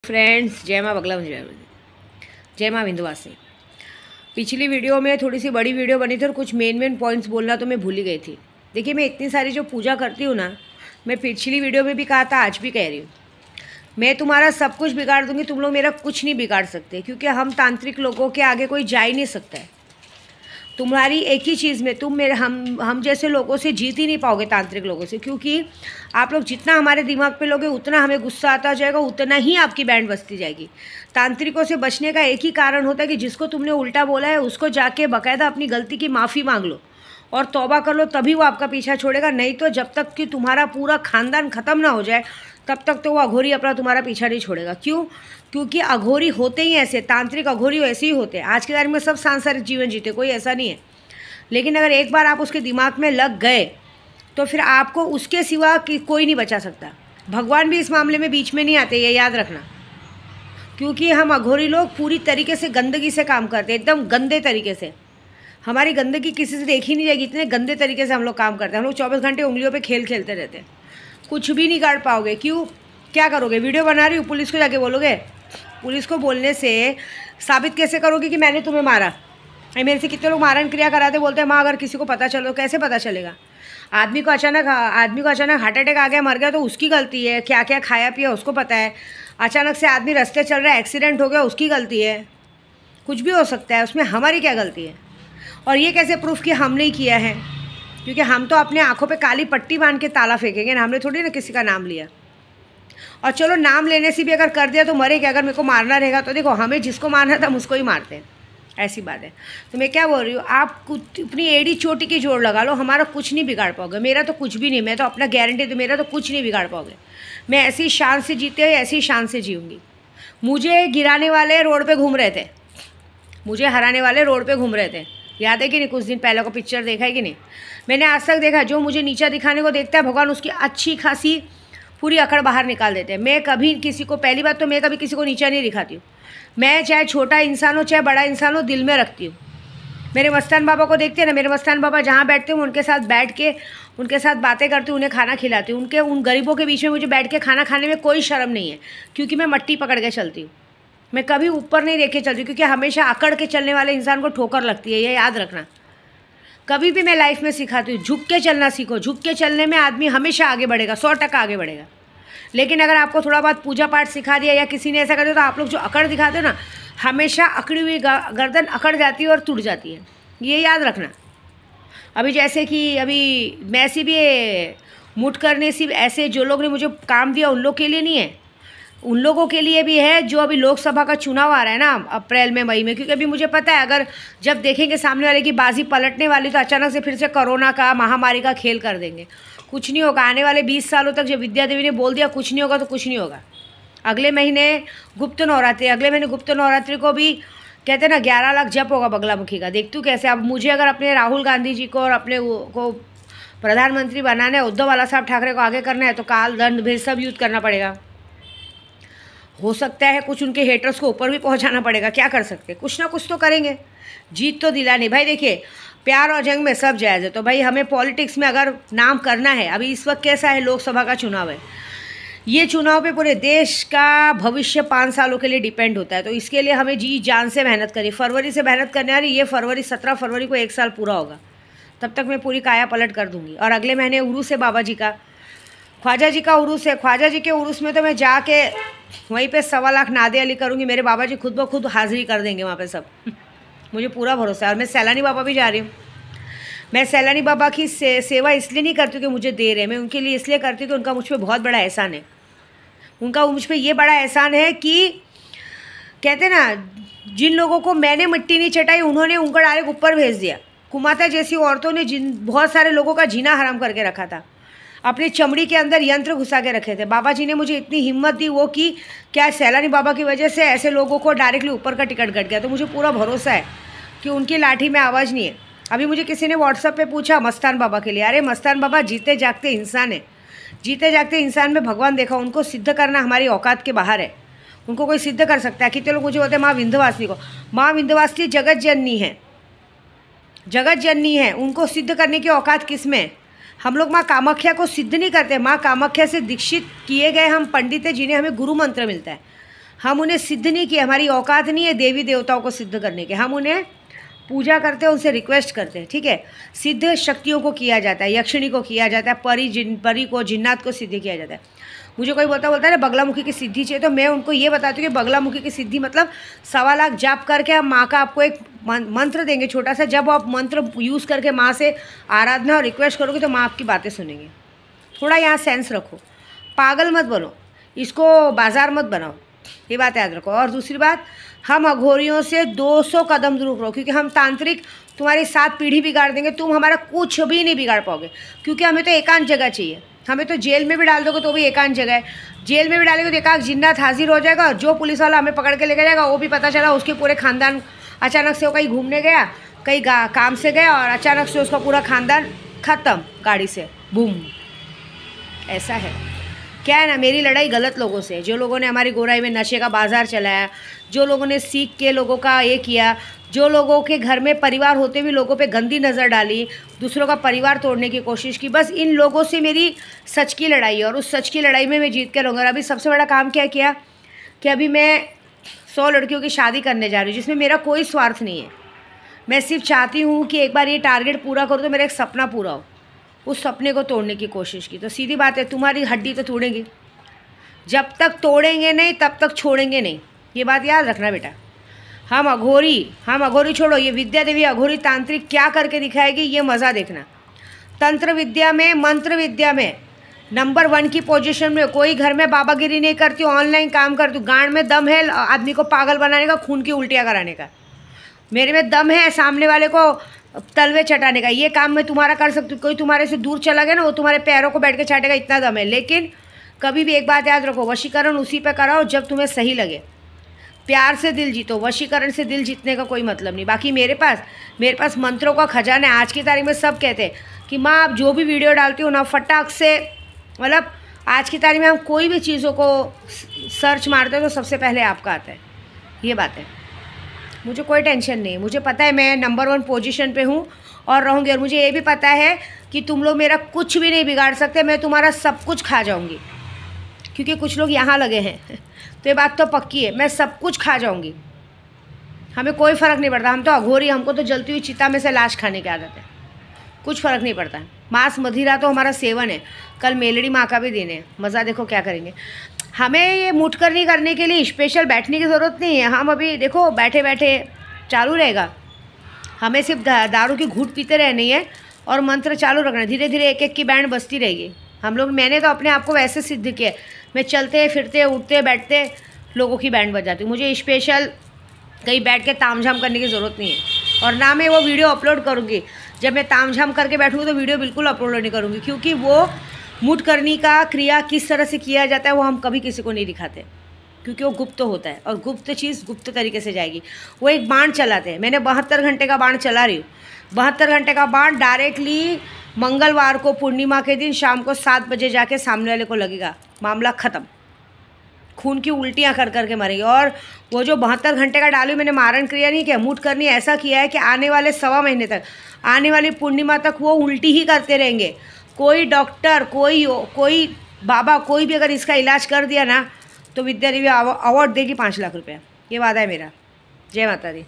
Friends, जय माँ बगला जय माँ विंध्यवासिनी। पिछली वीडियो में थोड़ी सी बड़ी वीडियो बनी थी और कुछ मेन पॉइंट्स बोलना तो मैं भूल ही गई थी। देखिए, मैं इतनी सारी जो पूजा करती हूँ ना, मैं पिछली वीडियो में भी कहा था, आज भी कह रही हूँ, मैं तुम्हारा सब कुछ बिगाड़ दूँगी, तुम लोग मेरा कुछ नहीं बिगाड़ सकते, क्योंकि हम तांत्रिक लोगों के आगे कोई जा ही नहीं सकता है। तुम्हारी एक ही चीज़ में तुम मेरे हम जैसे लोगों से जीत ही नहीं पाओगे, तांत्रिक लोगों से, क्योंकि आप लोग जितना हमारे दिमाग पे लोगे उतना हमें गुस्सा आता जाएगा, उतना ही आपकी बैंड बजती जाएगी। तांत्रिकों से बचने का एक ही कारण होता है कि जिसको तुमने उल्टा बोला है उसको जाके बाकायदा अपनी गलती की माफ़ी मांग लो और तौबा कर लो, तभी वो आपका पीछा छोड़ेगा। नहीं तो जब तक कि तुम्हारा पूरा खानदान ख़त्म ना हो जाए तब तक तो वो अघोरी अपना तुम्हारा पीछा नहीं छोड़ेगा। क्यों? क्योंकि अघोरी होते ही ऐसे, तांत्रिक अघोरी ऐसे ही होते हैं। आज के तारीख में सब सांसारिक जीवन जीते, कोई ऐसा नहीं है, लेकिन अगर एक बार आप उसके दिमाग में लग गए तो फिर आपको उसके सिवा कोई नहीं बचा सकता। भगवान भी इस मामले में बीच में नहीं आते, ये याद रखना, क्योंकि हम अघोरी लोग पूरी तरीके से गंदगी से काम करते हैं, एकदम गंदे तरीके से। हमारी गंदगी किसी से देखी नहीं जाएगी, इतने गंदे तरीके से हम लोग काम करते हैं। हम लोग 24 घंटे उंगलियों पे खेल खेलते रहते हैं, कुछ भी नहीं काट पाओगे। क्यों? क्या करोगे? वीडियो बना रही हूँ, पुलिस को जाके बोलोगे? पुलिस को बोलने से साबित कैसे करोगे कि मैंने तुम्हें मारा? मेरे से कितने लोग मारण क्रिया कराते, बोलते हैं माँ अगर किसी को पता चलो, कैसे पता चलेगा? आदमी को अचानक हार्ट अटैक आ गया, मर गया, तो उसकी गलती है। क्या क्या खाया पिया उसको पता है। अचानक से आदमी रास्ते चल रहा है, एक्सीडेंट हो गया, उसकी गलती है। कुछ भी हो सकता है, उसमें हमारी क्या गलती है? और ये कैसे प्रूफ कि हमने ही किया है? क्योंकि हम तो अपने आँखों पे काली पट्टी बांध के ताला फेंकेंगे ना, हमने थोड़ी ना किसी का नाम लिया। और चलो नाम लेने से भी अगर कर दिया तो मरेगा। अगर मेरे को मारना रहेगा तो देखो, हमें जिसको मारना था हम उसको ही मारते हैं, ऐसी बात है। तो मैं क्या बोल रही हूँ, आप अपनी एड़ी चोटी की जोड़ लगा लो, हमारा कुछ नहीं बिगाड़ पाओगे। मेरा तो कुछ भी नहीं, मैं तो अपना गारंटी दूँ, मेरा तो कुछ नहीं बिगाड़ पाओगे। मैं ऐसी शान से जीते हुए ऐसी शान से जीऊँगी। मुझे गिराने वाले रोड पे घूम रहे थे, मुझे हराने वाले रोड पे घूम रहे थे, याद है कि नहीं? कुछ दिन पहले का पिक्चर देखा है कि नहीं? मैंने आज तक देखा, जो मुझे नीचा दिखाने को देखता है भगवान उसकी अच्छी खासी पूरी अकड़ बाहर निकाल देते हैं। मैं कभी किसी को, पहली बात तो मैं कभी किसी को नीचा नहीं दिखाती हूँ। मैं चाहे छोटा इंसान हो चाहे बड़ा इंसान हो, दिल में रखती हूँ। मेरे मस्तान बाबा को देखते हैं ना, मेरे मस्तान बाबा जहाँ बैठते हैं उनके साथ बैठ के उनके साथ बातें करती हूँ, उन्हें खाना खिलाती हूँ। उन गरीबों के बीच में मुझे बैठ के खाना खाने में कोई शर्म नहीं है, क्योंकि मैं मट्टी पकड़ के चलती हूँ। मैं कभी ऊपर नहीं देख के चलती, क्योंकि हमेशा अकड़ के चलने वाले इंसान को ठोकर लगती है, ये याद रखना। कभी भी मैं लाइफ में सिखाती हूँ, झुक के चलना सीखो। झुक के चलने में आदमी हमेशा आगे बढ़ेगा, 100% आगे बढ़ेगा। लेकिन अगर आपको थोड़ा बहुत पूजा पाठ सिखा दिया या किसी ने ऐसा कर दिया, तो आप लोग जो अकड़ दिखाते हो ना, हमेशा अकड़ी हुई गर्दन अकड़ जाती है और टूट जाती है, ये याद रखना। अभी जैसे कि अभी मैं सी भी मुठ करने से ऐसे जो लोग ने मुझे काम दिया उन लोग के लिए नहीं है, उन लोगों के लिए भी है जो अभी लोकसभा का चुनाव आ रहा है ना, अप्रैल में मई में। क्योंकि अभी मुझे पता है, अगर जब देखेंगे सामने वाले की बाजी पलटने वाली, तो अचानक से फिर से कोरोना का महामारी का खेल कर देंगे। कुछ नहीं होगा। आने वाले 20 सालों तक जब विद्या देवी ने बोल दिया कुछ नहीं होगा, तो कुछ नहीं होगा। अगले महीने गुप्त नवरात्रि, अगले महीने गुप्त नवरात्रि को भी कहते हैं ना 11 लाख जप होगा बगलामुखी का। देखती हूँ कैसे। अब मुझे अगर अपने राहुल गांधी जी को और अपने को प्रधानमंत्री बनाना है, उद्धव बाला साहब ठाकरे को आगे करना है, तो काल दंड भेद सब यूज करना पड़ेगा। हो सकता है कुछ उनके हेटर्स को ऊपर भी पहुंचाना पड़ेगा, क्या कर सकते, कुछ ना कुछ तो करेंगे। जीत तो दिलानी भाई। देखिए, प्यार और जंग में सब जायज़ है, तो भाई हमें पॉलिटिक्स में अगर नाम करना है, अभी इस वक्त कैसा है, लोकसभा का चुनाव है, ये चुनाव पे पूरे देश का भविष्य 5 सालों के लिए डिपेंड होता है। तो इसके लिए हमें जी जान से मेहनत करिए। फरवरी से मेहनत करने वाली, ये फरवरी 17 फरवरी को 1 साल पूरा होगा, तब तक मैं पूरी काया पलट कर दूँगी। और अगले महीने उरूस है बाबा जी का, ख्वाजा जी का उरूस है। ख्वाजा जी के उरूस में तो मैं जाके वहीं पे 1.25 लाख नादे अली करूँगी। मेरे बाबा जी खुद ब खुद हाज़िरी कर देंगे वहाँ पे सब, मुझे पूरा भरोसा है। और मैं सैलानी बाबा भी जा रही हूँ। मैं सैलानी बाबा की सेवा इसलिए नहीं करती कि मुझे दे रहे, मैं उनके लिए इसलिए करती हूँ कि उनका मुझ पर बहुत बड़ा एहसान है। उनका मुझ पर ये बड़ा एहसान है कि कहते हैं ना, जिन लोगों को मैंने मिट्टी नहीं चटाई उन्होंने उनका डायरेक्ट ऊपर भेज दिया। कुमाता जैसी औरतों ने बहुत सारे लोगों का जीना हराम करके रखा था, अपनी चमड़ी के अंदर यंत्र घुसा के रखे थे। बाबा जी ने मुझे इतनी हिम्मत दी, वो कि क्या सैलानी बाबा की वजह से ऐसे लोगों को डायरेक्टली ऊपर का टिकट कट गया। तो मुझे पूरा भरोसा है कि उनकी लाठी में आवाज़ नहीं है। अभी मुझे किसी ने व्हाट्सएप पे पूछा मस्तान बाबा के लिए, अरे मस्तान बाबा जीते जागते इंसान है, जीते जागते इंसान में भगवान देखा। उनको सिद्ध करना हमारी औकात के बाहर है, उनको कोई सिद्ध कर सकता है। कितने लोग मुझे बोलते हैं माँ विंध्यवासिनी को, माँ विंध्यवासिनी जगत जननी है, जगत जननी है, उनको सिद्ध करने की औकात किस में है? हम लोग माँ कामाख्या को सिद्ध नहीं करते। माँ कामाख्या से दीक्षित किए गए हम पंडित हैं, जिन्हें हमें गुरु मंत्र मिलता है। हम उन्हें सिद्ध नहीं किए, हमारी औकात नहीं है देवी देवताओं को सिद्ध करने के। हम उन्हें पूजा करते हैं, उनसे रिक्वेस्ट करते हैं, ठीक है। सिद्ध शक्तियों को किया जाता है, यक्षिणी को किया जाता है, परी को, जिन्नात को सिद्ध किया जाता है। मुझे कोई बोलता है ना बगलामुखी की सिद्धि चाहिए, तो मैं उनको ये बताती हूँ कि बगलामुखी की सिद्धि मतलब 1.25 लाख जाप करके हम माँ का आपको एक मंत्र देंगे छोटा सा। जब आप मंत्र यूज़ करके माँ से आराधना और रिक्वेस्ट करोगे तो माँ आपकी बातें सुनेंगे। थोड़ा यहाँ सेंस रखो, पागल मत बनो, इसको बाजार मत बनाओ, ये बात याद रखो। और दूसरी बात, हम अघोरियों से 200 कदम दूर रहो, क्योंकि हम तांत्रिक तुम्हारी 7 पीढ़ी बिगाड़ देंगे, तुम हमारा कुछ भी नहीं बिगाड़ पाओगे। क्योंकि हमें तो एकांत जगह चाहिए, हमें तो जेल में भी डाल दोगे तो भी एकांत जगह है। जेल में भी डालेंगे तो एकांत जिन्नात हाजिर हो जाएगा, और जो पुलिस वाला हमें पकड़ के लेके जाएगा वो भी पता चला उसके पूरे खानदान, अचानक से वो कहीं घूमने गया, कहीं काम से गया, और अचानक से उसका पूरा खानदान ख़त्म गाड़ी से, बूम। ऐसा है क्या है ना, मेरी लड़ाई गलत लोगों से, जो लोगों ने हमारी गोराई में नशे का बाजार चलाया, जो लोगों ने सीख के लोगों का ये किया, जो लोगों के घर में परिवार होते हुए लोगों पे गंदी नज़र डाली, दूसरों का परिवार तोड़ने की कोशिश की, बस इन लोगों से मेरी सच की लड़ाई है, और उस सच की लड़ाई में मैं जीत के रहूँगा। और अभी सबसे बड़ा काम क्या किया कि अभी मैं 100 लड़कियों की शादी करने जा रही हूँ, जिसमें मेरा कोई स्वार्थ नहीं है। मैं सिर्फ चाहती हूँ कि एक बार ये टारगेट पूरा करूँ तो मेरा एक सपना पूरा हो। उस सपने को तोड़ने की कोशिश की, तो सीधी बात है, तुम्हारी हड्डी तो तोड़ेंगे, जब तक तोड़ेंगे नहीं तब तक छोड़ेंगे नहीं, ये बात याद रखना बेटा। हम अघोरी छोड़ो, ये विद्या देवी अघोरी तांत्रिक क्या करके दिखाएगी ये मज़ा देखना। तंत्र विद्या में, मंत्र विद्या में नंबर 1 की पोजीशन में। कोई घर में बाबागिरी नहीं करती, ऑनलाइन काम करती हूँ। गांड में दम है आदमी को पागल बनाने का, खून की उल्टियाँ कराने का। मेरे में दम है सामने वाले को तलवे चटाने का, ये काम मैं तुम्हारा कर सकती हूँ। कोई तुम्हारे से दूर चला गया ना, वो तुम्हारे पैरों को बैठ के चाटेगा, इतना दम है। लेकिन कभी भी एक बात याद रखो, वशीकरण उसी पे कराओ जब तुम्हें सही लगे। प्यार से दिल जीतो, वशीकरण से दिल जीतने का कोई मतलब नहीं। बाकी मेरे पास मंत्रों का खजाना है। आज की तारीख में सब कहते हैं कि माँ आप जो भी वीडियो डालती हो ना, फटाक से, मतलब आज की तारीख में हम कोई भी चीज़ों को सर्च मारते हो तो सबसे पहले आपका आता है, ये बात है। मुझे कोई टेंशन नहीं, मुझे पता है मैं नंबर 1 पोजीशन पे हूँ और रहूँगी। और मुझे ये भी पता है कि तुम लोग मेरा कुछ भी नहीं बिगाड़ सकते, मैं तुम्हारा सब कुछ खा जाऊँगी, क्योंकि कुछ लोग यहाँ लगे हैं। तो ये बात तो पक्की है, मैं सब कुछ खा जाऊँगी, हमें कोई फ़र्क नहीं पड़ता। हम तो अघोरी, हमको तो जलती हुई चिता में से लाश खाने की आदत है, कुछ फ़र्क नहीं पड़ता। मांस मदिरा तो हमारा सेवन है। कल मेलड़ी माँ का भी दिन है, मज़ा देखो क्या करेंगे। हमें ये मुठकरनी करने के लिए स्पेशल बैठने की ज़रूरत नहीं है। हम अभी देखो बैठे बैठे चालू रहेगा, हमें सिर्फ दारू की घूंट पीते रहनी है और मंत्र चालू रखना। धीरे धीरे एक एक की बैंड बजती रहेगी। हम लोग, मैंने तो अपने आप को वैसे सिद्ध किया, मैं चलते फिरते उठते बैठते लोगों की बैंड बजाती हूँ। मुझे स्पेशल कहीं बैठ के तामझाम करने की ज़रूरत नहीं है। और ना मैं वो वीडियो अपलोड करूँगी। जब मैं तामझाम करके बैठूँगी तो वीडियो बिल्कुल अपलोड नहीं करूँगी, क्योंकि वो मुठकरनी का क्रिया किस तरह से किया जाता है वो हम कभी किसी को नहीं दिखाते, क्योंकि वो गुप्त होता है, और गुप्त चीज़ गुप्त तरीके से जाएगी। वो एक बाण चलाते हैं, मैंने 72 घंटे का बाण चला रही हूँ। 72 घंटे का बाण डायरेक्टली मंगलवार को पूर्णिमा के दिन शाम को 7 बजे जाके सामने वाले को लगेगा, मामला ख़त्म। खून की उल्टियाँ कर करके मरेंगे। और वो जो 72 घंटे का डालू, मैंने मारण क्रिया नहीं किया, मुठकरनी ऐसा किया है कि आने वाले 1.25 महीने तक, आने वाली पूर्णिमा तक वो उल्टी ही करते रहेंगे। कोई डॉक्टर, कोई बाबा, कोई भी अगर इसका इलाज कर दिया ना तो विद्या देवी अवार्ड देगी 5 लाख रुपया। ये वादा है मेरा। जय माता दी।